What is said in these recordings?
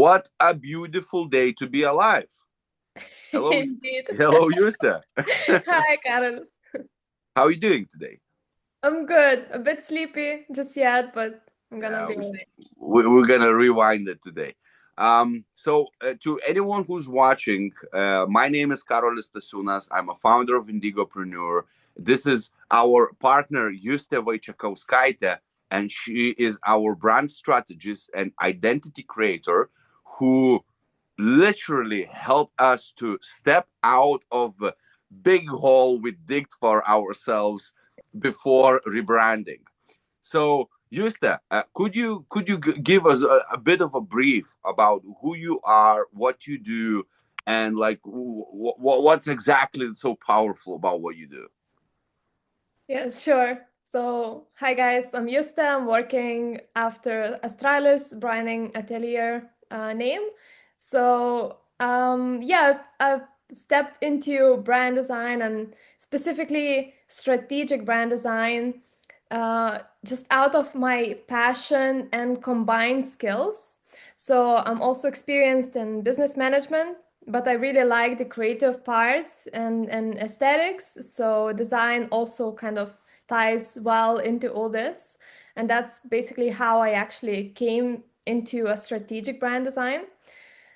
What a beautiful day to be alive. Hello, Indeed. hello, Juste. Hi, Carlos. How are you doing today? I'm good. A bit sleepy just yet, but I'm gonna Yeah, be okay. we're gonna rewind it today. To anyone who's watching, my name is Karolis Stasiūnas. I'm a founder of Indigopreneur. This is our partner, Juste Vaičiakauskaitė, and she is our brand strategist and identity creator who literally helped us to step out of the big hole we digged for ourselves before rebranding. So, Juste, could you give us a bit of a brief about who you are, what you do, and like what's exactly so powerful about what you do? Yes, sure. So, hi guys, I'm Juste. I'm working after Astralis branding atelier name. So, yeah, I've stepped into brand design and specifically strategic brand design just out of my passion and combined skills. So, I'm also experienced in business management, but I really like the creative parts and aesthetics. So design also kind of ties well into all this. And that's basically how I actually came into a strategic brand design.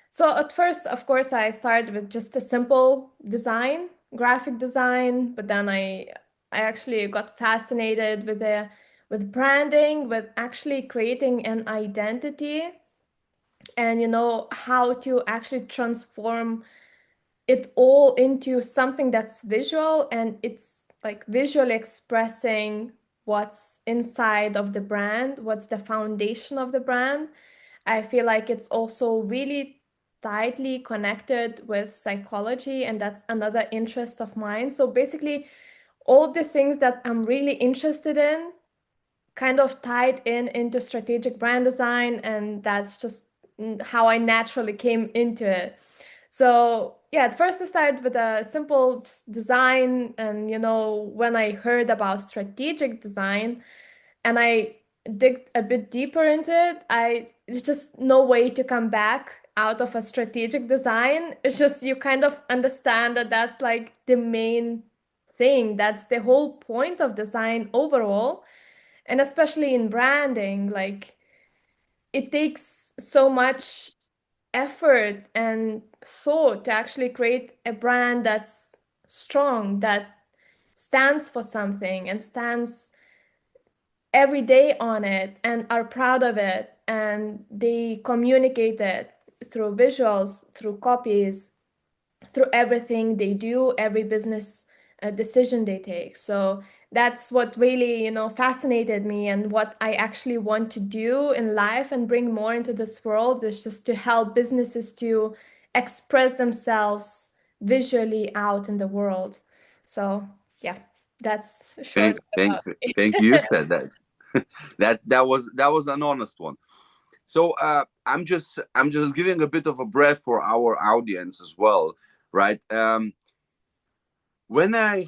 So at first, of course, I started with just a simple design, graphic design, but then I actually got fascinated with branding, with actually creating an identity and how to actually transform it all into something that's visual and it's like visually expressing what's inside of the brand, what's the foundation of the brand. I feel like it's also really tightly connected with psychology, and that's another interest of mine. So basically, all the things that I'm really interested in kind of tied in into strategic brand design, and that's just how I naturally came into it. So yeah, at first I started with a simple design, and when I heard about strategic design and I dig a bit deeper into it, it's just no way to come back out of a strategic design. It's just you kind of understand that that's like the main thing. That's the whole point of design overall, and especially in branding, like it takes so much effort and thought to actually create a brand that's strong, that stands for something and stands every day on it and are proud of it, and they communicate it through visuals, through copies, through everything they do, every business decision they take. So that's what really, fascinated me, and what I actually want to do in life and bring more into this world is just to help businesses to express themselves visually out in the world. So yeah, that's short Thank, about it. thank you, Juste. That was an honest one. So I'm just giving a bit of a breath for our audience as well, right? When I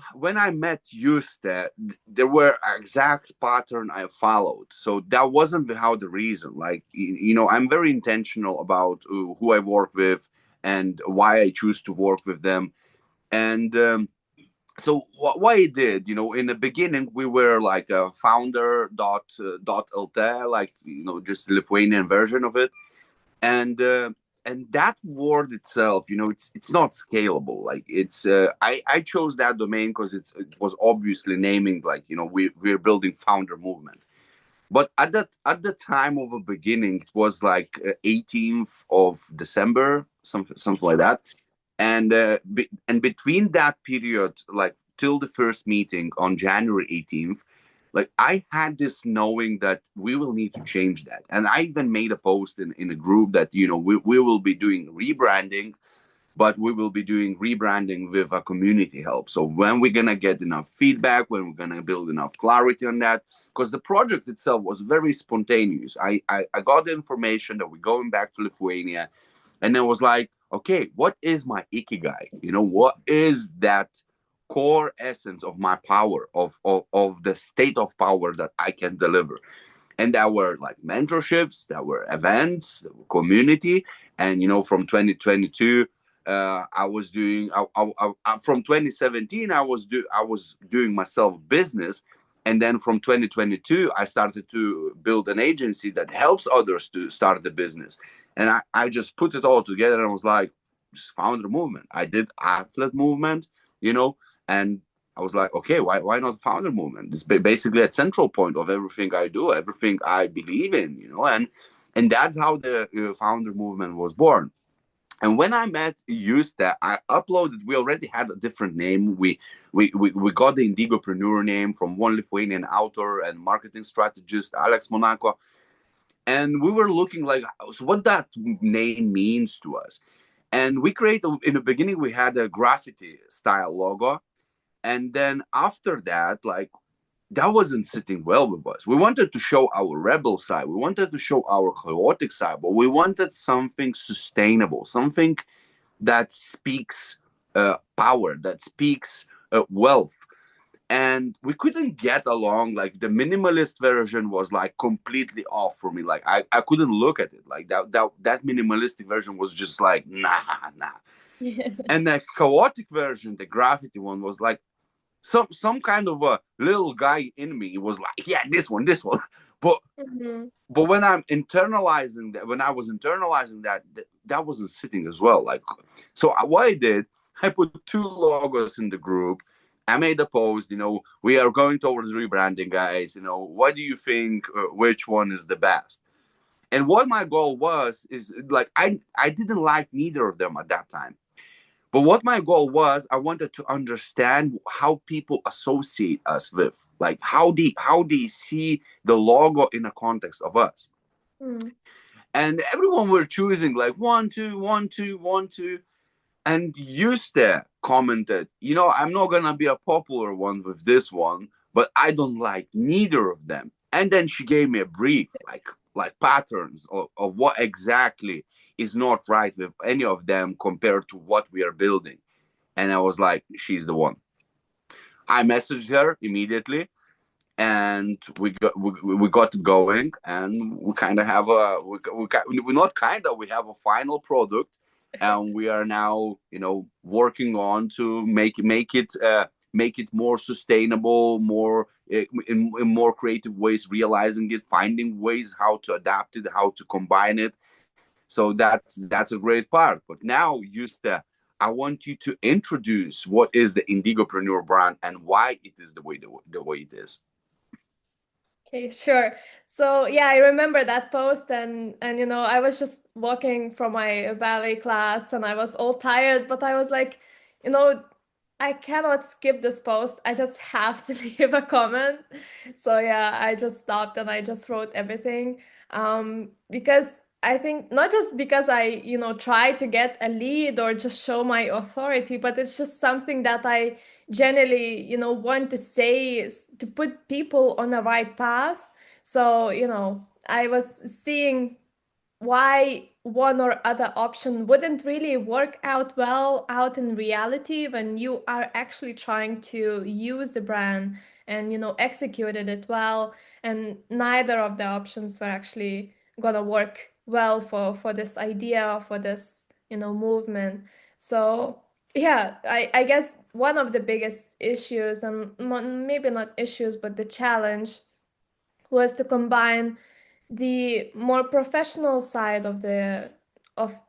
met Juste, there were exact pattern I followed. So that wasn't without the reason. Like I'm very intentional about who I work with and why I choose to work with them. And so what I did, in the beginning, we were like a founder.lt, like just Lithuanian version of it, and that word itself, it's not scalable. Like I chose that domain because it was obviously naming, like we're building founder movement. But at the time of the beginning, it was like 18th of December, something like that. And between that period, like till the first meeting on January 18th, like I had this knowing that we will need to change that. And I even made a post in a group that we will be doing rebranding, but we will be doing rebranding with a community help. So when we're gonna get enough feedback, when we're gonna build enough clarity on that, because the project itself was very spontaneous. I got the information that we're going back to Lithuania, and then was like, okay, what is my ikigai? What is that core essence of my power, of the state of power that I can deliver? And there were like mentorships, there were events, there were community, And from 2022, I was doing. From 2017, I was doing myself business, and then from 2022, I started to build an agency that helps others to start the business. And I just put it all together and was like, just founder movement. I did athlete movement, and I was like, okay, why not founder movement? It's basically a central point of everything I do, everything I believe in, and that's how the founder movement was born. And when I met Juste, I uploaded. We already had a different name. We got the Indigopreneur name from one Lithuanian author and marketing strategist, Alex Monaco. And we were looking like, so what that name means to us. And we created, in the beginning, we had a graffiti style logo. And then after that, like, that wasn't sitting well with us. We wanted to show our rebel side. We wanted to show our chaotic side, but we wanted something sustainable, something that speaks power, that speaks wealth. And we couldn't get along. Like, the minimalist version was like completely off for me. Like, I couldn't look at it. Like that minimalistic version was just like, nah. And the chaotic version, the graffiti one, was like, some kind of a little guy in me was like, yeah, this one. But but when I was internalizing that, that wasn't sitting as well. Like, so what I did, I put two logos in the group. I made a post, we are going towards rebranding, guys. What do you think? Which one is the best? And what my goal was is, like, I didn't like neither of them at that time. But what my goal was, I wanted to understand how people associate us with, like, how they see the logo in the context of us. And everyone were choosing like 1, 2, 1, 2, 1, 2. And Juste commented, I'm not gonna be a popular one with this one, but I don't like neither of them. And then she gave me a brief, like patterns of what exactly is not right with any of them compared to what we are building. And I was like, she's the one. I messaged her immediately, and we got it going, and we kind of have we have a final product, and we are now working on to make it more sustainable, more in more creative ways, realizing it, finding ways how to adapt it, how to combine it. So that's a great part. But now, Juste, I want you to introduce what is the Indigopreneur brand and why it is the way it is. Okay, sure. So yeah, I remember that post, and I was just walking from my ballet class and I was all tired, but I was like, I cannot skip this post. I just have to leave a comment. So yeah, I just stopped and I just wrote everything. Because I think not just because I, try to get a lead or just show my authority, but it's just something that I generally, want to say to put people on the right path. So, I was seeing why one or other option wouldn't really work out well out in reality when you are actually trying to use the brand and executed it well, and neither of the options were actually gonna work well for this idea, for this movement. So yeah, I guess one of the biggest issues, and maybe not issues, but the challenge was to combine the more professional side of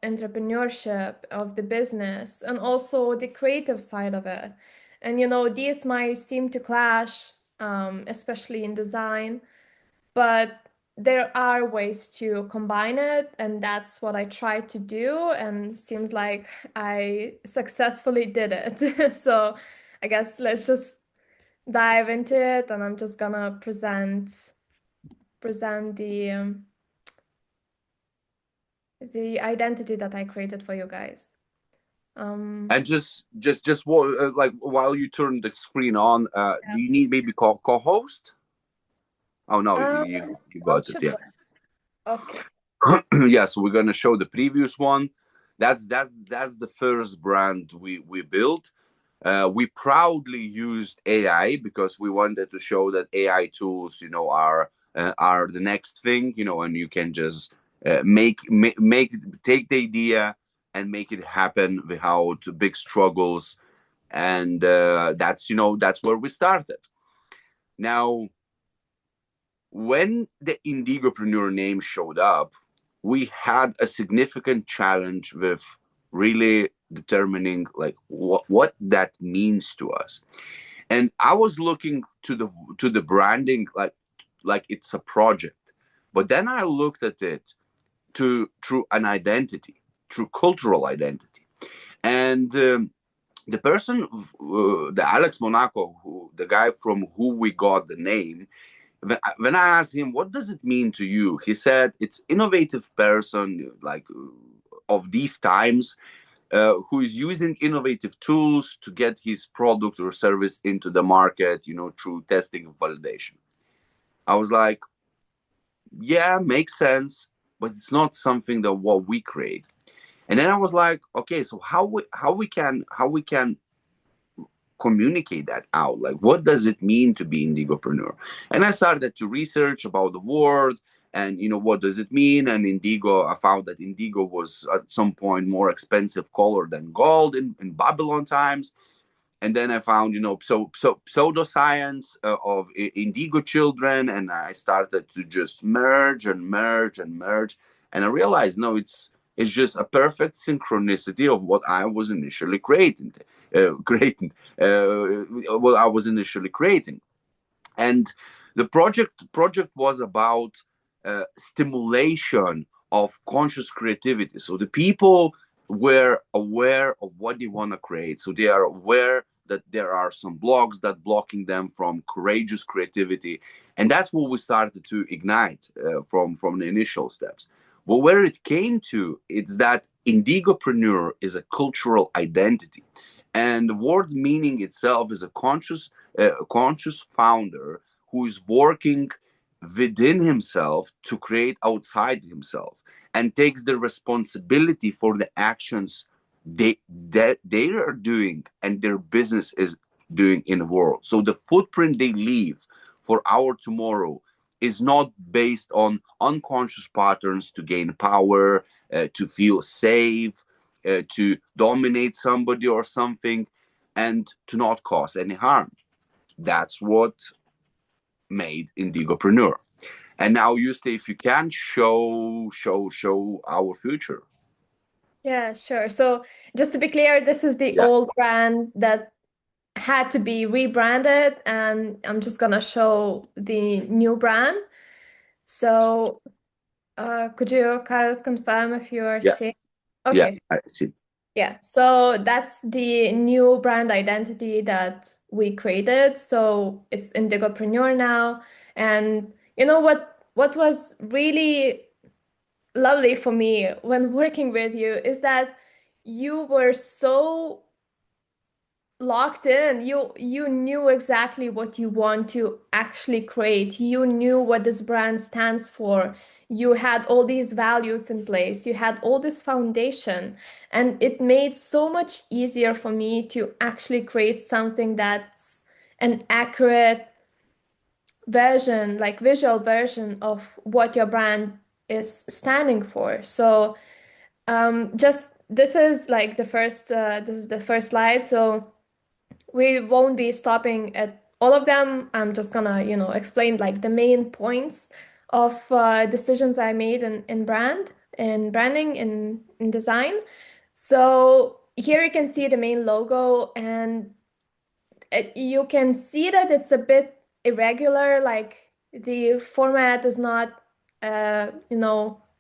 entrepreneurship, of the business, and also the creative side of it. And these might seem to clash, especially in design, but there are ways to combine it, and that's what I tried to do, and seems like I successfully did it. So I guess let's just dive into it, and I'm just gonna present the identity that I created for you guys. And just like, while you turn the screen on, do you need maybe co-host? Oh no, you got it. Yeah. Okay. Yeah, so we're gonna show the previous one. That's the first brand we built. We proudly used AI because we wanted to show that AI tools, are the next thing, and you can just take the idea and make it happen without big struggles. And that's where we started. Now, when the Indigopreneur name showed up, we had a significant challenge with really determining like what that means to us. And I was looking to the branding like it's a project, but then I looked at it through an identity, through cultural identity. And the person, the Alex Monaco, the guy from who we got the name, when I asked him, what does it mean to you? He said, it's innovative person like of these times who is using innovative tools to get his product or service into the market, through testing and validation. I was like, yeah, makes sense, but it's not something that what we create. And then I was like, okay, so how we can communicate that out? Like, what does it mean to be Indigopreneur? And I started to research about the word and what does it mean. And indigo, I found that indigo was at some point more expensive color than gold in Babylon times. And then I found pseudoscience of indigo children, and I started to just merge and merge and merge. And I realized, no, it's just a perfect synchronicity of what I was initially creating. What I was initially creating. And the project was about stimulation of conscious creativity. So the people were aware of what they want to create. So they are aware that there are some blocks that blocking them from courageous creativity. And that's what we started to ignite from the initial steps. Well, where it came to, it's that Indigopreneur is a cultural identity. And the word meaning itself is a conscious founder who is working within himself to create outside himself and takes the responsibility for the actions they are doing and their business is doing in the world. So the footprint they leave for our tomorrow is not based on unconscious patterns to gain power, to feel safe, to dominate somebody or something, and to not cause any harm. That's what made Indigopreneur. And now, Juste, if you can show our future. Yeah, sure. So just to be clear, this is the old brand that had to be rebranded, and I'm just gonna show the new brand. So could you, Carlos, confirm if you are seeing? Okay. Yeah, I see. Yeah, so that's the new brand identity that we created. So it's Indigopreneur now. And you know what was really lovely for me when working with you is that you were so locked in. You knew exactly what you want to actually create. You knew what this brand stands for. You had all these values in place. You had all this foundation, and it made so much easier for me to actually create something that's an accurate version, like visual version of what your brand is standing for. So just this is like the first this is the first slide. So we won't be stopping at all of them. I'm just gonna, explain like the main points of decisions I made in branding, in design. So here you can see the main logo, and you can see that it's a bit irregular. Like the format is not,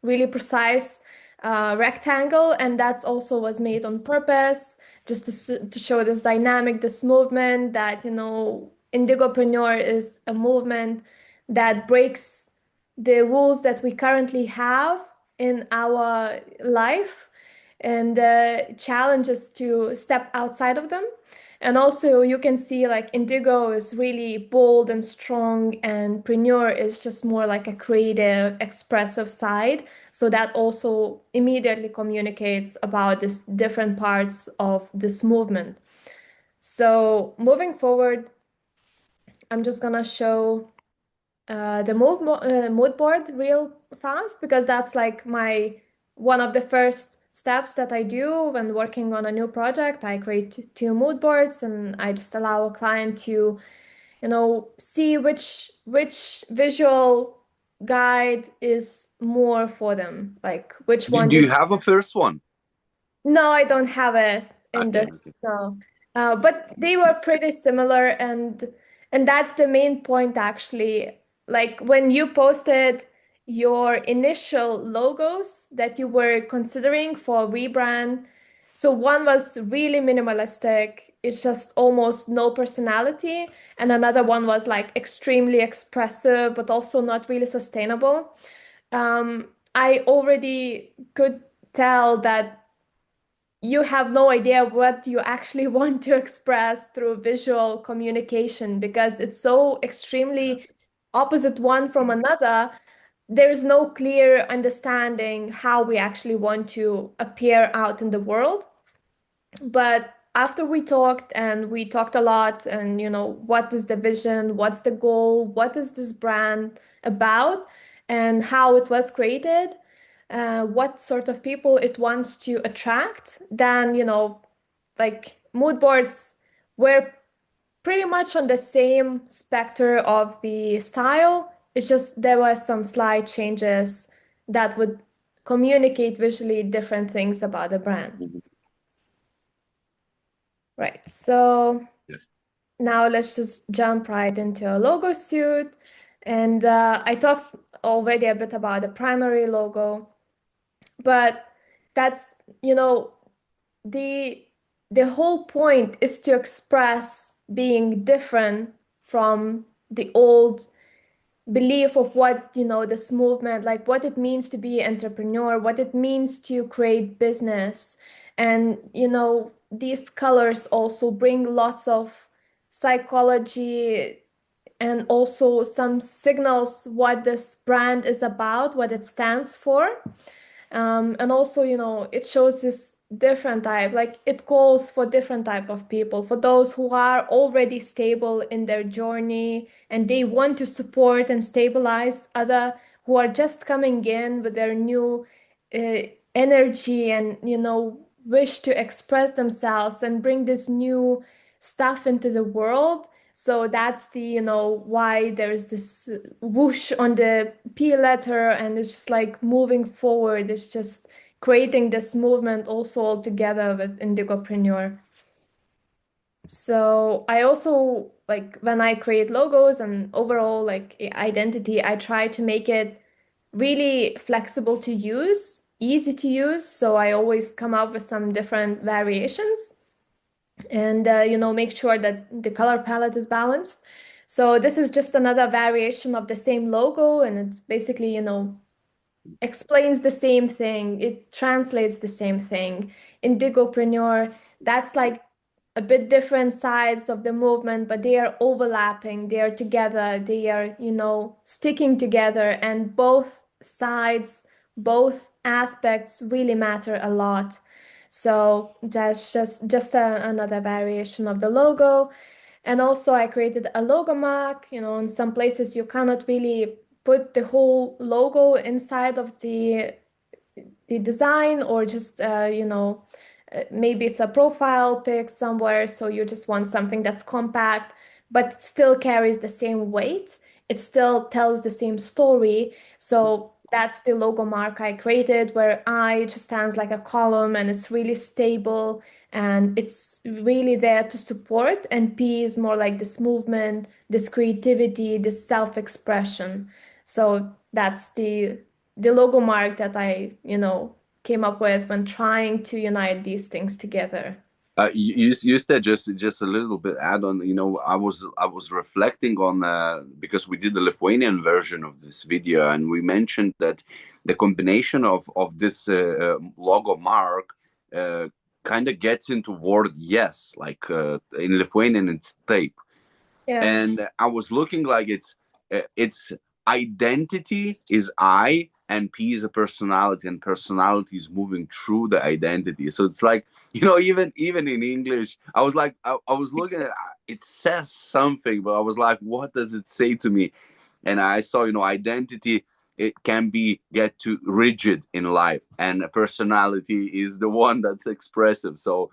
really precise. Rectangle, and that's also was made on purpose, just to show this dynamic, this movement that Indigopreneur is a movement that breaks the rules that we currently have in our life, and challenges to step outside of them. And also you can see like Indigo is really bold and strong, and Preneur is just more like a creative, expressive side. So that also immediately communicates about this different parts of this movement. So moving forward, I'm just gonna show the mood board real fast, because that's like one of the first steps that I do when working on a new project. I create 2 mood boards, and I just allow a client to, see which visual guide is more for them, like which one Do you is. have a first one? No, I don't have it in Okay, this. okay. No, but they were pretty similar, and that's the main point actually. Like when you posted your initial logos that you were considering for rebrand, so one was really minimalistic, it's just almost no personality, and another one was like extremely expressive, but also not really sustainable. I already could tell that you have no idea what you actually want to express through visual communication, because it's so extremely opposite one from another. There's no clear understanding how we actually want to appear out in the world. But after we talked, and we talked a lot, and what is the vision, what's the goal, what is this brand about, and how it was created, what sort of people it wants to attract, then like mood boards were pretty much on the same spectrum of the style. It's just there were some slight changes that would communicate visually different things about the brand. Mhm. Right. So Yeah. now let's just jump right into a logo suite. And I talked already a bit about the primary logo, but that's, the whole point is to express being different from the old belief of what this movement, like what it means to be an entrepreneur, what it means to create business. And these colors also bring lots of psychology, and also some signals what this brand is about, what it stands for. And also, it shows this different type, like it calls for different type of people, for those who are already stable in their journey and they want to support and stabilize other who are just coming in with their new uh, energy, and wish to express themselves and bring this new stuff into the world. So that's the, why there's this whoosh on the P letter, and it's just like moving forward. It's just creating this movement also all together with Indigopreneur. So I also, like when I create logos and overall like identity, I try to make it really flexible to use, easy to use. So I always come up with some different variations, and make sure that the color palette is balanced. So this is just another variation of the same logo, and it's basically explains the same thing, it translates the same thing. Indigopreneur, that's like a bit different sides of the movement, but they are overlapping, they are together, they are sticking together, and both sides, both aspects really matter a lot. So that's just another variation of the logo. And also I created a logo mark. In some places you cannot really put the whole logo inside of the design, or just maybe it's a profile pic somewhere, so you just want something that's compact but still carries the same weight, it still tells the same story. So that's the logo mark I created, where I just stands like a column, and it's really stable, and it's really there to support, and P is more like this movement, this creativity, this self-expression. So that's the logo mark that I, came up with when trying to unite these things together. You said just a little bit add on. I was reflecting on because we did the Lithuanian version of this video, and we mentioned that the combination of this logo mark kind of gets into word yes, like in Lithuanian it's tape. Yeah. And I was looking like it's identity is I, and P is a personality, and personality is moving through the identity. So it's like, even in English, I was like, I was looking at it says something, but I was like, what does it say to me? And I saw, identity, it can get too rigid in life, and personality is the one that's expressive. So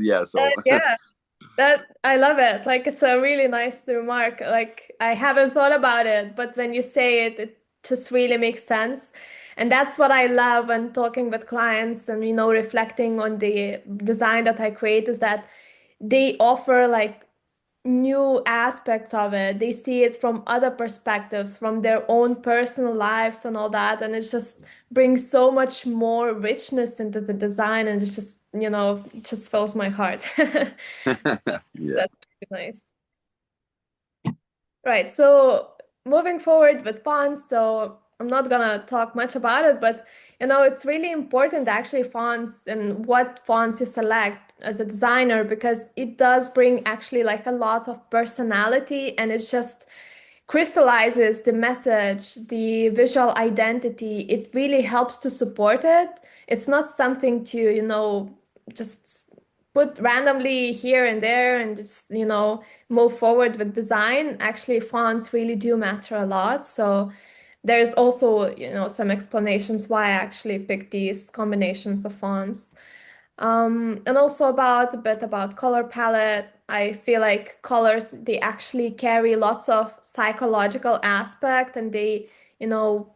yeah, so Yeah, that I love it. Like it's a really nice remark. Like I haven't thought about it, but when you say it, it just really makes sense. And that's what I love when talking with clients and reflecting on the design that I create is that they offer like new aspects of it. They see it from other perspectives, from their own personal lives and all that. And it just brings so much more richness into the design and it just, it just fills my heart. So yeah. that's really nice. Right. So moving forward with fonts, so I'm not gonna talk much about it, but it's really important actually fonts and what fonts you select as a designer because it does bring actually like a lot of personality and it just crystallizes the message, the visual identity. It really helps to support it. It's not something to, just put randomly here and there and just, move forward with design. Actually, fonts really do matter a lot. So there's also, some explanations why I actually picked these combinations of fonts. And also a bit about color palette. I feel like colors, they actually carry lots of psychological aspect and they, you know,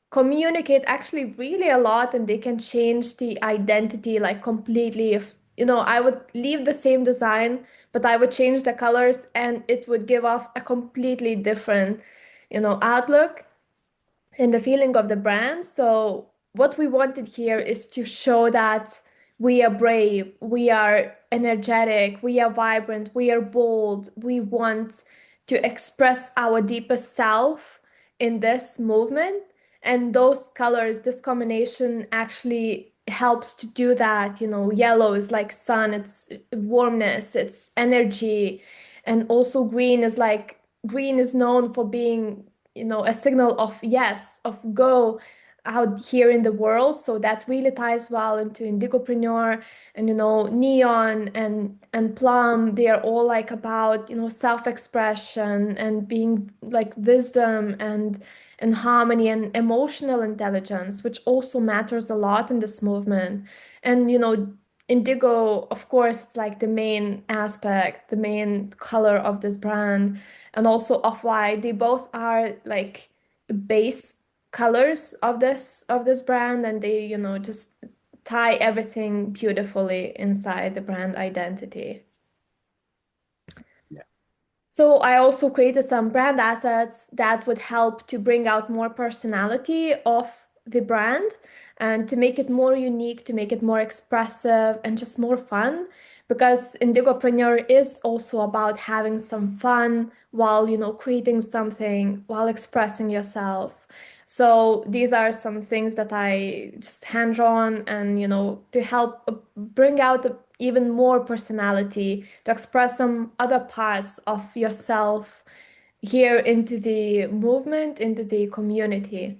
communicate actually really a lot and they can change the identity like completely. If, I would leave the same design, but I would change the colors and it would give off a completely different, outlook and the feeling of the brand. So what we wanted here is to show that we are brave, we are energetic, we are vibrant, we are bold. We want to express our deepest self in this movement. And those colors, this combination actually helps to do that. Yellow is like sun, it's warmness, it's energy. And also green is known for being a signal of yes, of go out here in the world. So that really ties well into Indigopreneur and neon and plum. They are all like about self-expression and being like wisdom and harmony and emotional intelligence, which also matters a lot in this movement. And indigo, of course, it's like the main aspect, the main color of this brand, and also off-white. They both are like base colors of this brand, and they just tie everything beautifully inside the brand identity. Yeah. So I also created some brand assets that would help to bring out more personality of the brand and to make it more unique, to make it more expressive and just more fun. Because Indigopreneur is also about having some fun while, creating something, while expressing yourself. So these are some things that I just hand drawn and, to help bring out even more personality, to express some other parts of yourself here into the movement, into the community.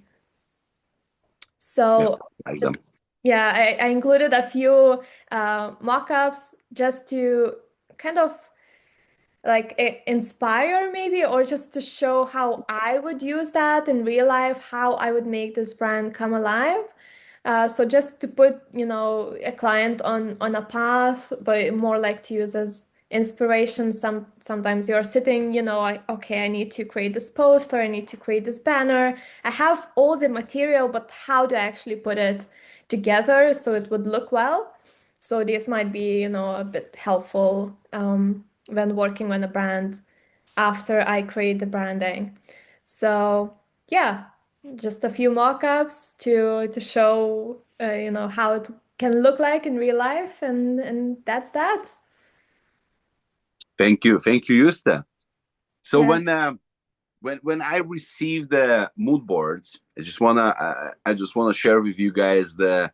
So Like just, them. yeah, I included a few mock-ups just to kind of like inspire maybe, or just to show how I would use that in real life, how I would make this brand come alive. So just to put, a client on a path, but more like to use as inspiration. Sometimes you're sitting, okay, I need to create this post or I need to create this banner. I have all the material, but how to actually put it together so it would look well. So this might be, a bit helpful when working on a brand after I create the branding. So yeah, just a few mock-ups to show how it can look like in real life, and that's that. Thank you, Juste. So Yeah. when I received the mood boards, I just wanna share with you guys the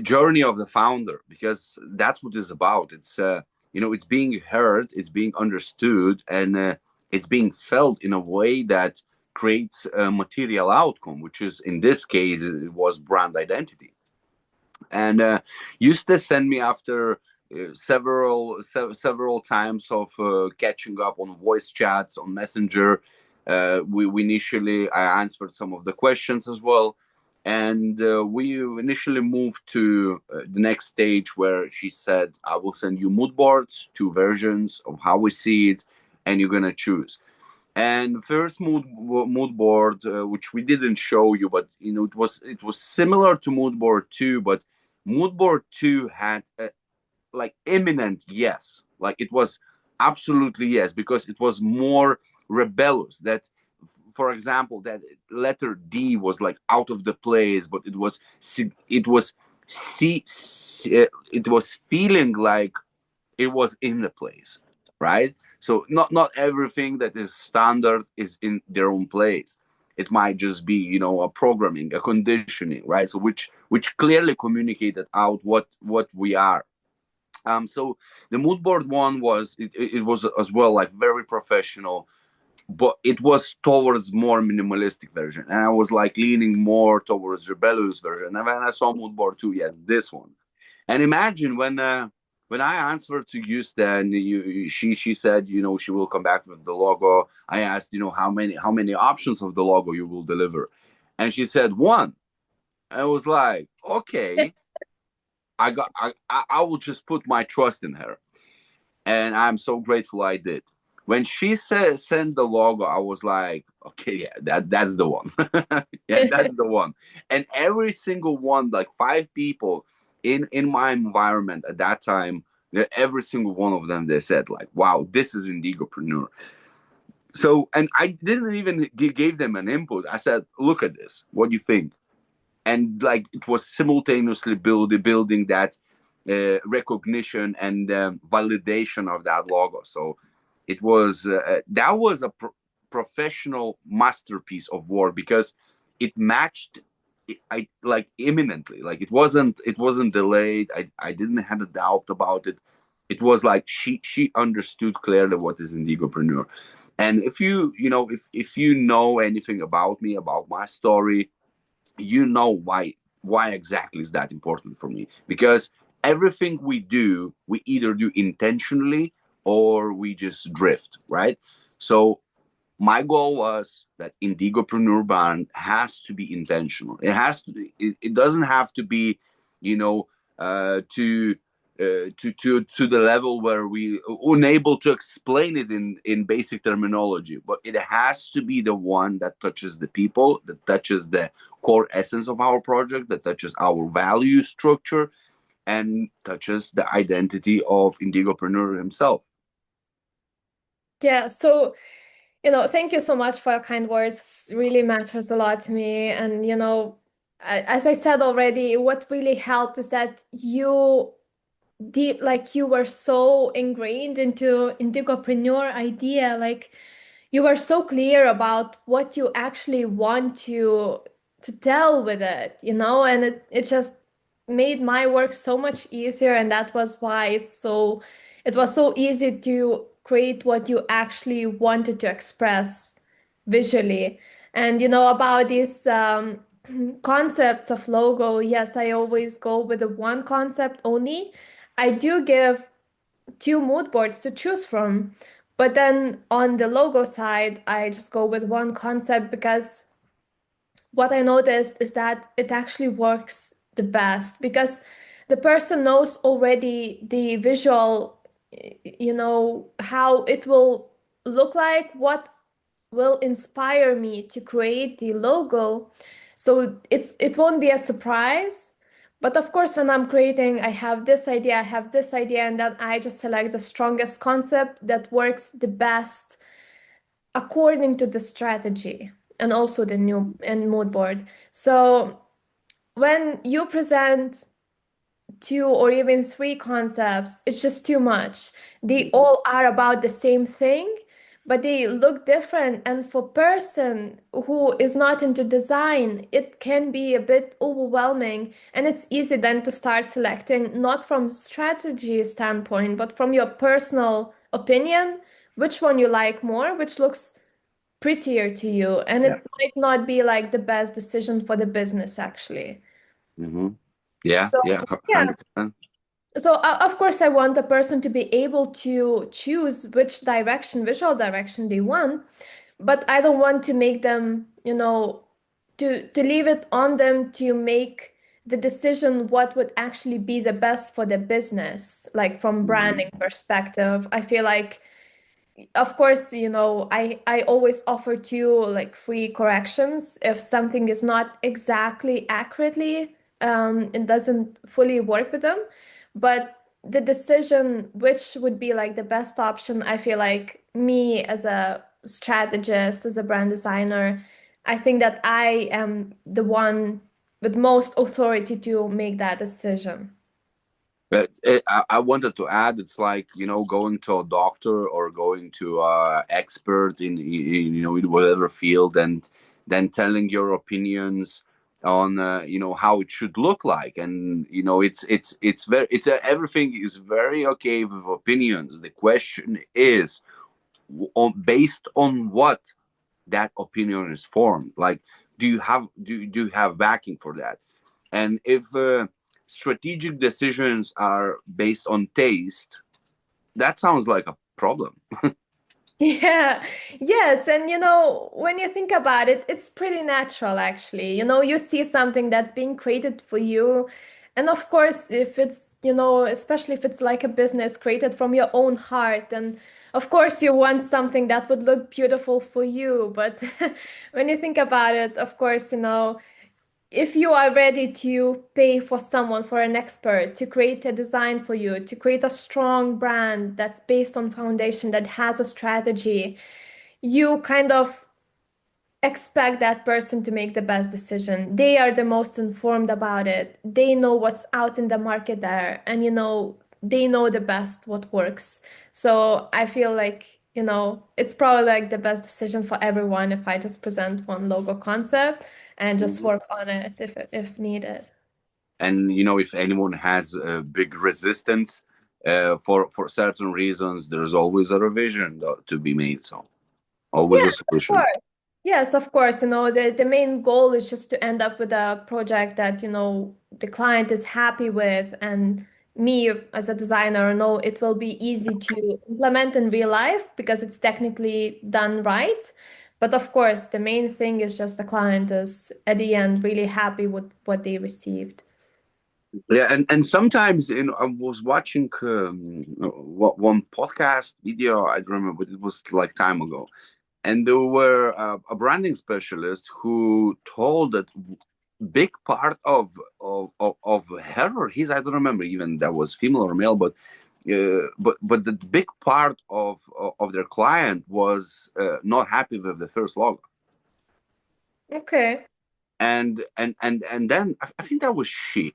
journey of the founder, because that's what it's about. It's it's being heard, it's being understood, and it's being felt in a way that creates a material outcome, which is, in this case, it was brand identity. And used to send me after several times of catching up on voice chats on Messenger. I answered some of the questions as well. And we initially moved to the next stage where she said, I will send you mood boards, 2 versions of how we see it, and you're going to choose. And first mood board, which we didn't show you, but it was similar to mood board 2, but mood board 2 had like imminent yes, like it was absolutely yes, because it was more rebellious. That, for example, that letter D was like out of the place, but it was feeling like it was in the place, right? So not everything that is standard is in their own place. It might just be a programming, a conditioning, right? So which clearly communicated out what we are. So the mood board one it was as well like very professional, but it was towards more minimalistic version, and I was like leaning more towards rebellious version. And when I saw mood board 2, yes, this one. And imagine when I answered to Juste, and she said, she will come back with the logo. I asked, how many options of the logo you will deliver, and she said 1. I was like, okay, I will just put my trust in her, and I'm so grateful I did. When she send the logo, I was like, okay, yeah, that's the one. Yeah, that's the one. And every single one, like 5 people in my environment at that time, every single one of them, they said like, wow, this is Indigopreneur. So, and I didn't even give them an input. I said, look at this. What do you think? And like it was simultaneously building that recognition and validation of that logo. So it was that was a professional masterpiece of work, because it matched I like imminently. Like it wasn't delayed. I didn't have a doubt about it. It was like she understood clearly what is Indigopreneur. And if if you know anything about me, about my story, why exactly is that important for me, because everything we do, we either do intentionally or we just drift, right? So my goal was that Indigopreneur brand has to be intentional. It has to be, it doesn't have to be to the level where we unable to explain it in basic terminology, but it has to be the one that touches the people, that touches the core essence of our project, that touches our value structure, and touches the identity of Indigopreneur himself. Yeah, so thank you so much for your kind words. It really matters a lot to me. And as I said already, what really helped is that you were so ingrained into Indigopreneur idea. Like you were so clear about what you actually want to tell with it, and it just made my work so much easier. And that was why it was so easy to create what you actually wanted to express visually. And about these concepts of logo, yes, I always go with the one concept only. I do give 2 mood boards to choose from, but then on the logo side, I just go with one concept, because what I noticed is that it actually works the best, because the person knows already the visual, how it will look like, what will inspire me to create the logo. So it won't be a surprise. But of course, when I'm creating, I have this idea, and then I just select the strongest concept that works the best according to the strategy and also the new and mood board. So when you present 2 or even 3 concepts, it's just too much. They all are about the same thing, but they look different. And for person who is not into design, it can be a bit overwhelming. And it's easy then to start selecting, not from strategy standpoint, but from your personal opinion, which one you like more, which looks prettier to you. And it might not be like the best decision for the business, actually. Mm-hmm. Yeah, So, yeah, yeah. 100%. So of course, I want the person to be able to choose which visual direction they want. but I don't want to make them, to leave it on them to make the decision what would actually be the best for the business, like from branding perspective. I feel like, of course, I always offer to you like free corrections if something is not exactly accurately, it doesn't fully work with them. But the decision which would be like the best option, I feel like me as a strategist, as a brand designer, I think that I am the one with most authority to make that decision. But I wanted to add, it's like, going to a doctor or going to a expert in whatever field, and then telling your opinions on, how it should look like. And, everything is very okay with opinions. The question is, based on what that opinion is formed. Like, do you have backing for that? And if strategic decisions are based on taste, that sounds like a problem. Yeah, yes. And when you think about it, it's pretty natural actually. You see something that's being created for you. And of course, if it's, especially if it's like a business created from your own heart, and of course you want something that would look beautiful for you. But when you think about it, of course, if you are ready to pay for someone, for an expert to create a design for you, to create a strong brand that's based on foundation, that has a strategy, you kind of expect that person to make the best decision. They are the most informed about it. They know what's out in the market there, and they know the best what works. So I feel like, it's probably like the best decision for everyone if I just present one logo concept and just Mhm. work on it if needed. And if anyone has a big resistance for certain reasons, there's always a revision to be made. So always Yeah, a of solution. course. Yes, of course. The main goal is just to end up with a project that, the client is happy with, and me as a designer know it will be easy to implement in real life because it's technically done right. But of course, the main thing is just the client is at the end really happy with what they received. Yeah, and sometimes, I was watching one podcast video. I don't remember, but it was like time ago, and there were a branding specialist who told that big part of her or his, I don't remember even that was female or male, but the big part of their client was not happy with the first logo. Okay. And then I think that was she,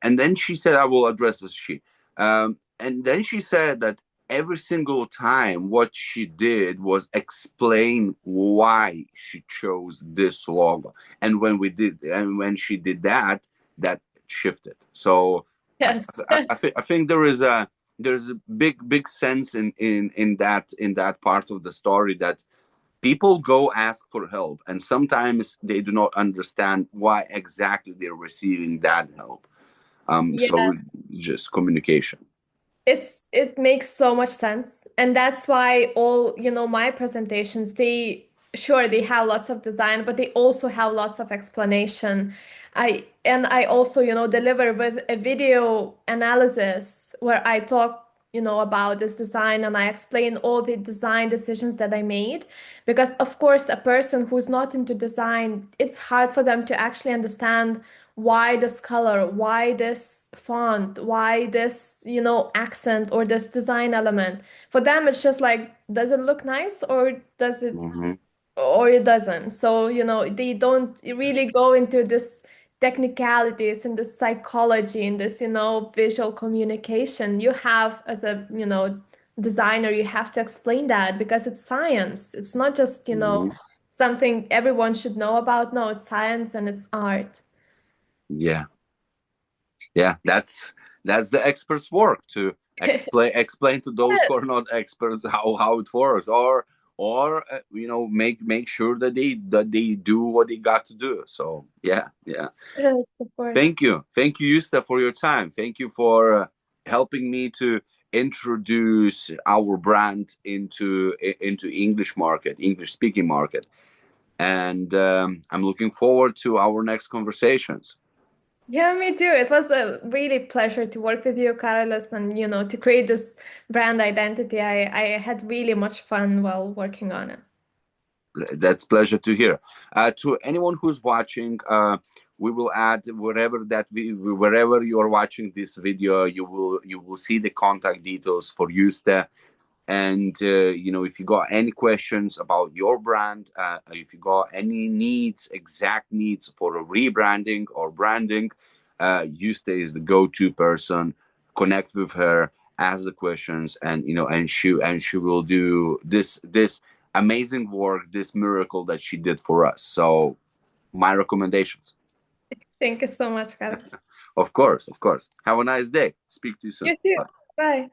and then she said, I will address as she, and then she said that every single time what she did was explain why she chose this logo, and when she did that, that shifted. So Yes. I think there's a big sense in that part of the story, that people go ask for help, and sometimes they do not understand why exactly they're receiving that help. So Yeah. just communication. It makes so much sense. And that's why all, my presentations, they have lots of design, but they also have lots of explanation. I also, deliver with a video analysis where I talk, about this design, and I explain all the design decisions that I made. Because of course, a person who's not into design, it's hard for them to actually understand why this color, why this font, why this, accent or this design element. For them, it's just like, does it look nice or does it, Hmm. or it doesn't? So, they don't really go into this technicalities and this psychology and this, visual communication. You have, as a, designer, you have to explain that because it's science. It's not just, Hmm. something everyone should know about. No, it's science and it's art. Yeah, yeah, that's the experts' work, to explain to those who are not experts how it works, or make sure that they do what they got to do. So yeah, yeah. Yes, of course. Thank you, Justa, for your time. Thank you for helping me to introduce our brand into English speaking market. And I'm looking forward to our next conversations. Yeah, me too. It was a really pleasure to work with you, Karolis, and to create this brand identity. I had really much fun while working on it. That's pleasure to hear. To anyone who's watching, we will add wherever you're watching this video, you will see the contact details for Juste. And if you got any questions about your brand, if you got any exact needs for a rebranding or branding, Juste is the go-to person. Connect with her, ask the questions, and she will do this amazing work, this miracle that she did for us. So my recommendations. Thank you so much, Karolis. Of course. Have a nice day. Speak to you soon. You too. Bye.